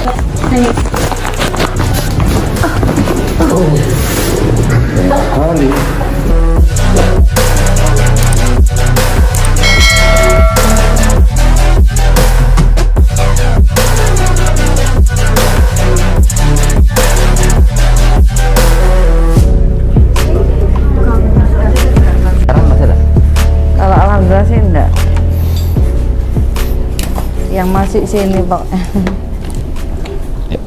Kali. Sekarang masih ada? Kalau alhamdulillah sih enggak. Yang masih sini Pak. Ya.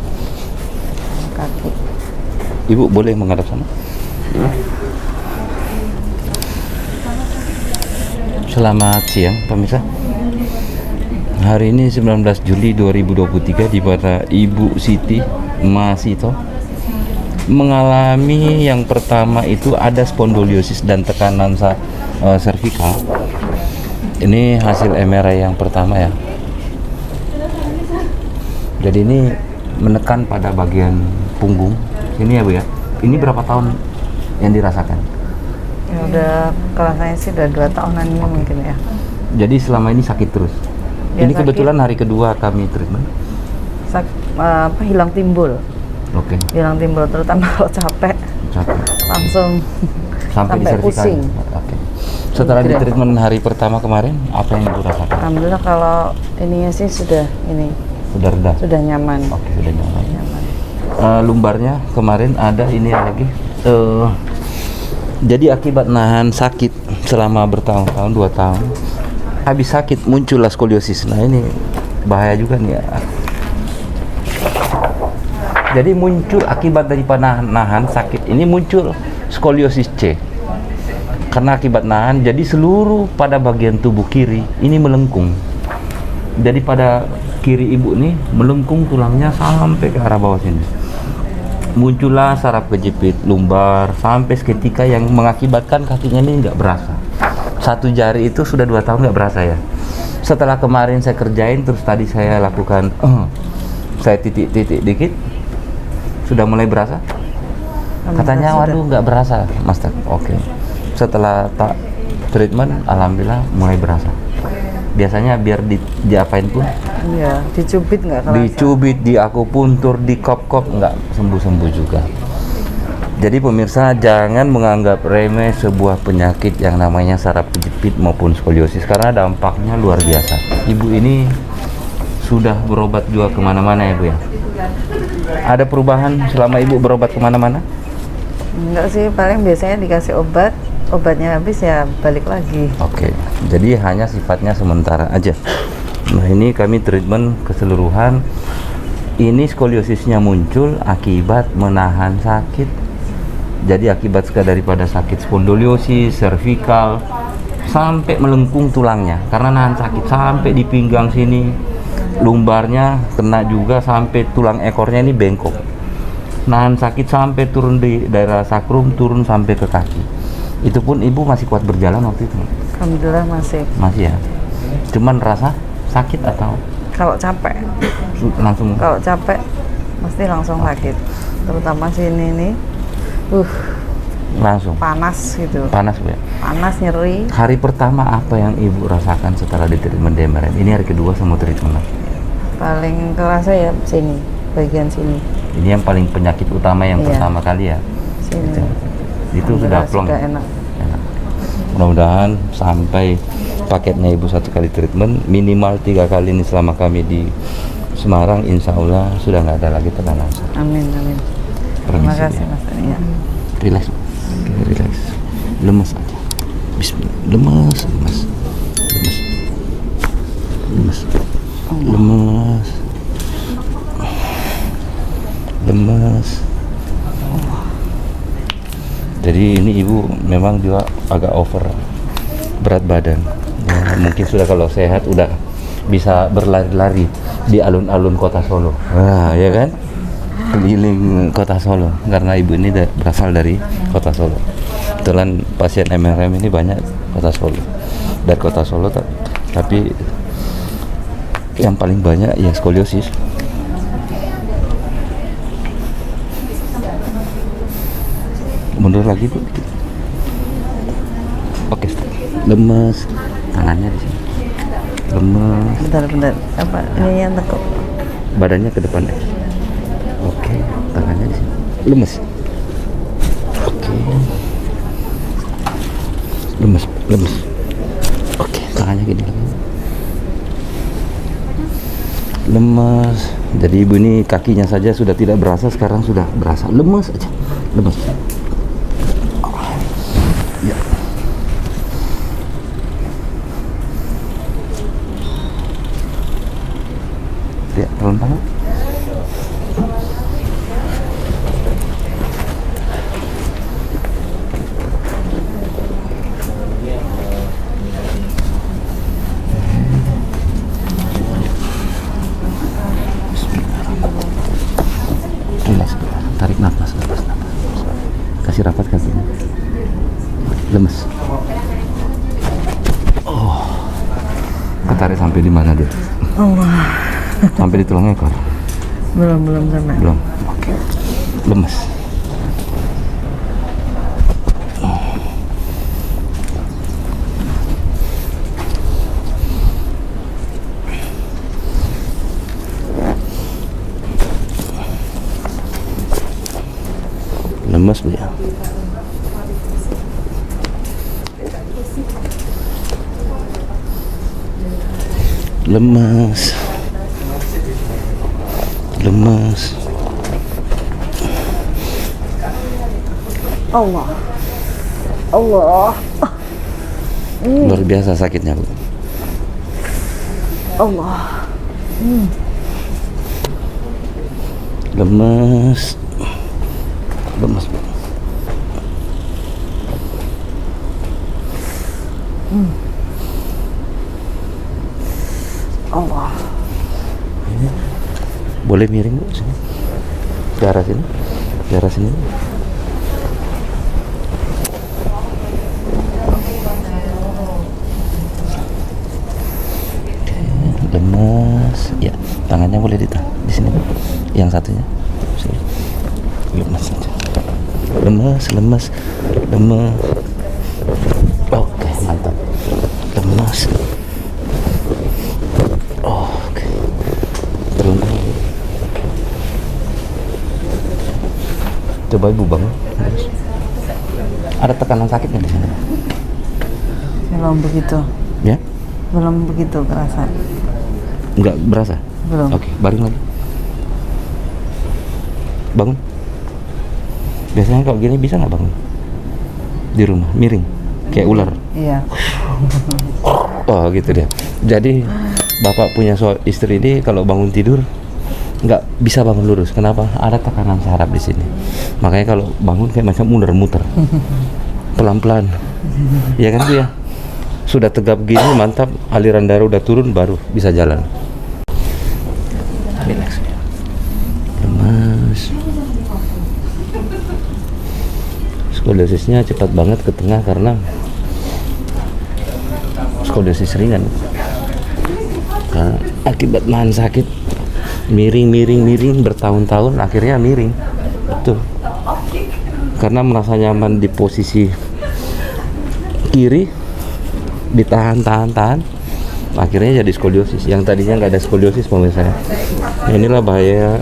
Kaki. Ibu boleh menghadap sana. Selamat siang pemirsa. Hari ini 19 Juli 2023 di mana Ibu Siti Masito mengalami yang pertama itu ada spondyliosis dan tekanan servikal. Ini hasil MRI yang pertama ya. Jadi ini menekan pada bagian punggung ini ya Bu ya. Ini berapa tahun yang dirasakan? Ya udah, kalau saya sih udah 2 tahunan ini mungkin ya. Jadi selama ini sakit terus? Ya, Ini sakit. kebetulan hari kedua kami treatment. Hilang timbul. Oke. Hilang timbul terutama kalau capek langsung Sampai di cervical. pusing. Oke. Setelah di Gitu ya. treatment hari pertama kemarin, apa yang Ibu rasakan? Alhamdulillah kalau ininya sih sudah ini Sudah reda? sudah nyaman. Oke, sudah nyaman. Nyaman. Lumbarnya kemarin ada ini lagi. Jadi akibat nahan sakit selama bertahun-tahun, 2 tahun, habis sakit muncullah skoliosis. Nah ini bahaya juga nih ya. Jadi muncul akibat daripada nahan sakit ini muncul skoliosis C. Karena akibat nahan, jadi seluruh pada bagian tubuh kiri ini melengkung. Jadi pada kiri ibu nih melengkung tulangnya sampai ke arah bawah sini. Muncullah saraf kejepit lumbar sampai seketika yang mengakibatkan kakinya ini nggak berasa. 1 jari itu sudah 2 tahun nggak berasa ya. Setelah kemarin saya kerjain terus tadi saya lakukan saya titik-titik dikit sudah mulai berasa. Katanya waduh nggak berasa Master. Oke. Setelah tak treatment alhamdulillah mulai berasa. Biasanya biar diapain pun Iya, dicubit nggak kerasa. dicubit, diakupuntur, dikop-kop nggak sembuh-sembuh juga. Jadi pemirsa jangan menganggap remeh sebuah penyakit yang namanya saraf kejepit maupun skoliosis karena dampaknya luar biasa. Ibu ini sudah berobat juga kemana-mana ya Bu ya? Ada perubahan selama Ibu berobat kemana-mana? Enggak sih, paling biasanya dikasih obat, obatnya habis ya balik lagi. Oke, jadi hanya sifatnya sementara aja. Nah ini kami treatment keseluruhan. Ini skoliosisnya muncul akibat menahan sakit. Jadi akibat daripada sakit spondyliosis, cervical, sampai melengkung tulangnya. Karena nahan sakit sampai di pinggang sini, lumbarnya kena juga sampai tulang ekornya ini bengkok. Nahan sakit sampai turun di daerah sakrum, turun sampai ke kaki. Itu pun ibu masih kuat berjalan waktu itu? Alhamdulillah masih. Masih ya? Cuman rasa sakit atau? Kalau capek. Langsung? Kalau capek mesti langsung sakit. Terutama sini nih. Langsung? Panas gitu. Panas Bu ya? Panas, nyeri. Hari pertama apa yang ibu rasakan setelah di treatment DMRM? Ini hari kedua sama treatment? Paling kerasa ya sini, bagian sini. Ini yang paling penyakit utama yang Iya. pertama kali ya? Sini. Itu sudah plong? Sudah enak. Mudah-mudahan sampai paketnya ibu 1 kali treatment minimal 3 kali ini selama kami di Semarang, insya Allah sudah nggak ada lagi tekanan. Amin, amin. Terima kasih Mas. Ya. Relax, oke, relax, lemes aja. Bismillah, lemes, lemes, lemes, lemes, lemes, lemes. Jadi ini ibu memang juga agak over berat badan. Ya, mungkin sudah kalau sehat udah bisa berlari-lari di alun-alun kota Solo. Wah, ya kan? Keliling kota Solo karena ibu ini berasal dari kota Solo. Kebetulan pasien MRM ini banyak kota Solo. Dari kota Solo tapi yang paling banyak ya skoliosis. Mundur lagi Bu. Oke, stop. Lemes, tangannya di sini. Lemes. Bentar, apa ini yang tekuk? badannya ke depan deh. Oke, tangannya di sini. Lemes. Oke. Lemes. Oke, tangannya gini. Lemes. Jadi ibu ini kakinya saja sudah tidak berasa, sekarang sudah berasa. Lemes aja. Lemes. Ya. Ya, pelan-pelan. Tarik nafas. Kasih rapat kakinya. Lemes. Oh. Ketarik sampai di mana dia? Allah. Sampai di tulang ekor. Belum sampai. Belum. Oke. Lemes. Lemes Bu ya. Lemes. Allah. Luar biasa sakitnya Bu. Allah. Lemes Bu. Allah. Boleh miring Bu sini. Ke arah sini. Ke arah sini. Lemes. Ya, tangannya boleh ditahan di sini Bu. Yang satunya. Sini. Lemes saja. Lemes. Oke, mantap. Lemes. Oke. Terlentang. Coba Ibu bangun. Ada tekanan sakit nggak di sini? Belum begitu. Ya? Belum begitu kerasa. Nggak berasa? Belum. Oke, baring lagi. Bangun. Biasanya kalau gini bisa nggak bangun? Di rumah, miring. Kayak ular. Iya. Oh gitu dia. Jadi bapak punya istri ini kalau bangun tidur nggak bisa bangun lurus. Kenapa? Ada tekanan saraf di sini. Makanya kalau bangun kayak macam muter-muter. Pelan-pelan. Ya kan Bu ya? Sudah tegap gini mantap, aliran darah udah turun baru bisa jalan. Relax. Lemes. Skoliosisnya cepat banget ke tengah karena skoliosis ringan. Nah, akibat nahan sakit miring bertahun-tahun akhirnya miring. Betul. Karena merasa nyaman di posisi kiri ditahan akhirnya jadi skoliosis. Yang tadinya nggak ada skoliosis pemirsa. Inilah bahaya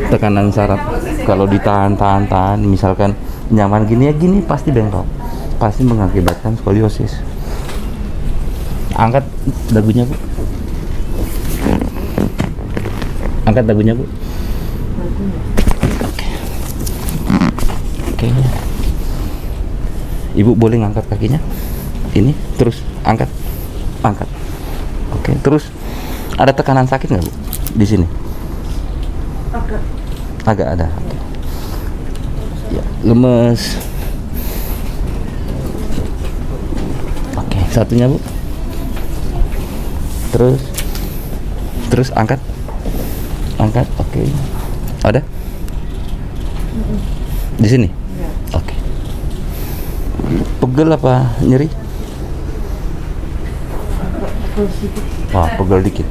tekanan saraf. Kalau ditahan misalkan nyaman gini ya gini pasti bengkok, pasti mengakibatkan skoliosis. Angkat dagunya Bu. Angkat dagunya Bu. Oke. Ibu boleh ngangkat kakinya. Ini terus angkat. Oke, terus ada tekanan sakit nggak Bu di sini? Agak ada. Oke. Ya, lemes. Oke, satunya Bu. Terus angkat. Oke. Ada? Di sini? Oke. Pegel apa nyeri? Wah, pegel dikit.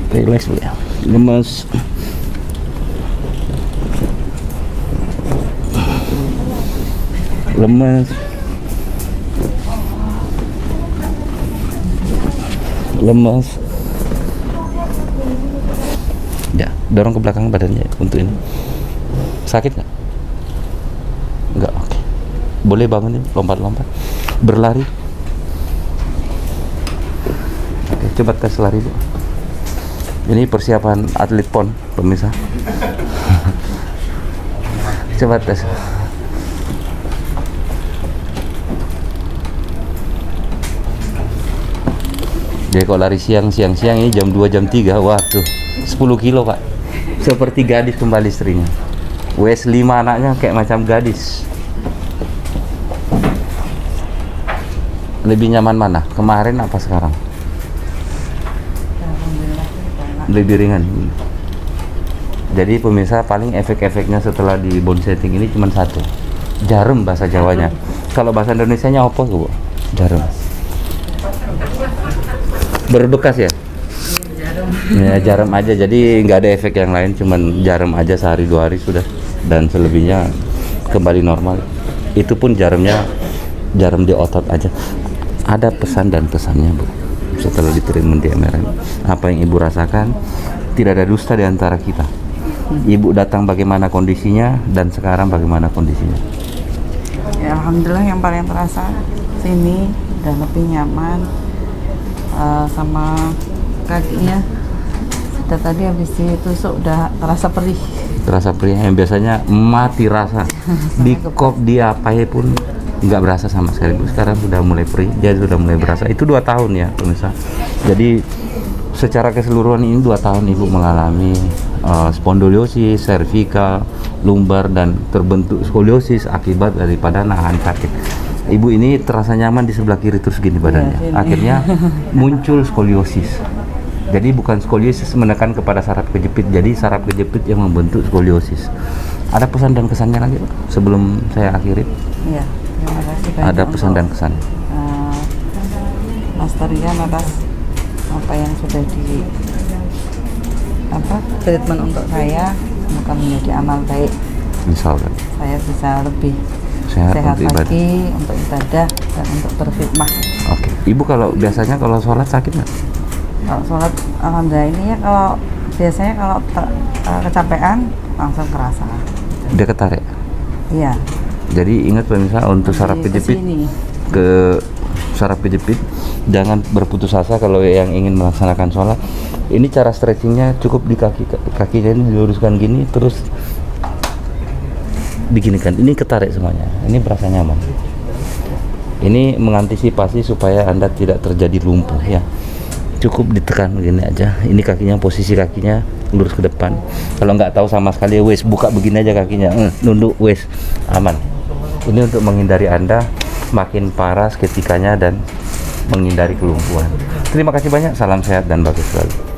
Relax ya. Lemes. lemas. Ya, dorong ke belakang badannya untuk ini. Sakit nggak? Nggak, oke. Boleh bangunin, lompat-lompat, berlari. Oke, coba tes lari, Bu. Ini persiapan atlet PON, pemirsa. Coba tes. Jadi kalau lari siang ini jam 2 jam 3, waduh 10 kilo Pak, seperti gadis kembali istrinya. WS 5 anaknya kayak macam gadis. Lebih nyaman mana? Kemarin apa sekarang? Lebih ringan. Jadi pemirsa, paling efek-efeknya setelah di bone setting ini cuma satu, jarum bahasa Jawanya. Kalau bahasa Indonesianya apa Bu? Jarum. Berbekas ya? Ya jarum aja, jadi nggak ada efek yang lain, cuman jarum aja sehari 2 hari sudah, dan selebihnya kembali normal. Itu pun jarumnya jarum di otot aja. Ada pesan dan pesannya Bu setelah di treatment di MRI. Apa yang Ibu rasakan, tidak ada dusta di antara kita. Ibu datang bagaimana kondisinya dan sekarang bagaimana kondisinya? Ya, alhamdulillah yang paling terasa sini udah lebih nyaman. Sama kakinya sudah tadi habis ditusuk udah terasa perih. Terasa perih yang biasanya mati rasa. Di kop dia apa pun nggak berasa sama sekali. Sekarang sudah mulai perih, jadi sudah mulai berasa. Itu 2 tahun ya pemirsa. Jadi secara keseluruhan ini 2 tahun Ibu mengalami spondylosis, cervical, lumbar, dan terbentuk skoliosis akibat daripada nahan sakit. Ibu ini terasa nyaman di sebelah kiri terus gini badannya. Akhirnya muncul skoliosis. Jadi bukan skoliosis menekan kepada saraf kejepit, jadi saraf kejepit yang membentuk skoliosis. Ada pesan dan kesannya lagi Pak, sebelum saya akhiri? Iya, terima kasih banyak. Ada pesan dan kesan. Mas Tarian atas apa yang sudah treatment untuk saya, semoga menjadi amal baik. Insya Allah. Saya bisa lebih Sehat untuk lagi untuk ibadah dan untuk berkhidmah. Oke. Ibu kalau biasanya kalau sholat sakit nggak? Kalau sholat, alhamdulillah ini ya, kalau biasanya kalau kecapean langsung kerasa. Dia ketarik? Iya. Jadi ingat pemirsa, untuk saraf kejepit ke saraf kejepit jangan berputus asa kalau yang ingin melaksanakan sholat. Ini cara stretchingnya cukup di kakinya ini diluruskan gini, terus begini kan, ini ketarik semuanya, ini berasa nyaman. Ini mengantisipasi supaya Anda tidak terjadi lumpuh ya. Cukup ditekan begini aja. Ini kakinya, posisi kakinya lurus ke depan. Kalau nggak tahu sama sekali, wes buka begini aja kakinya, nunduk, wes aman. Ini untuk menghindari Anda makin parah seketikanya dan menghindari kelumpuhan. Terima kasih banyak, salam sehat dan bagus selalu.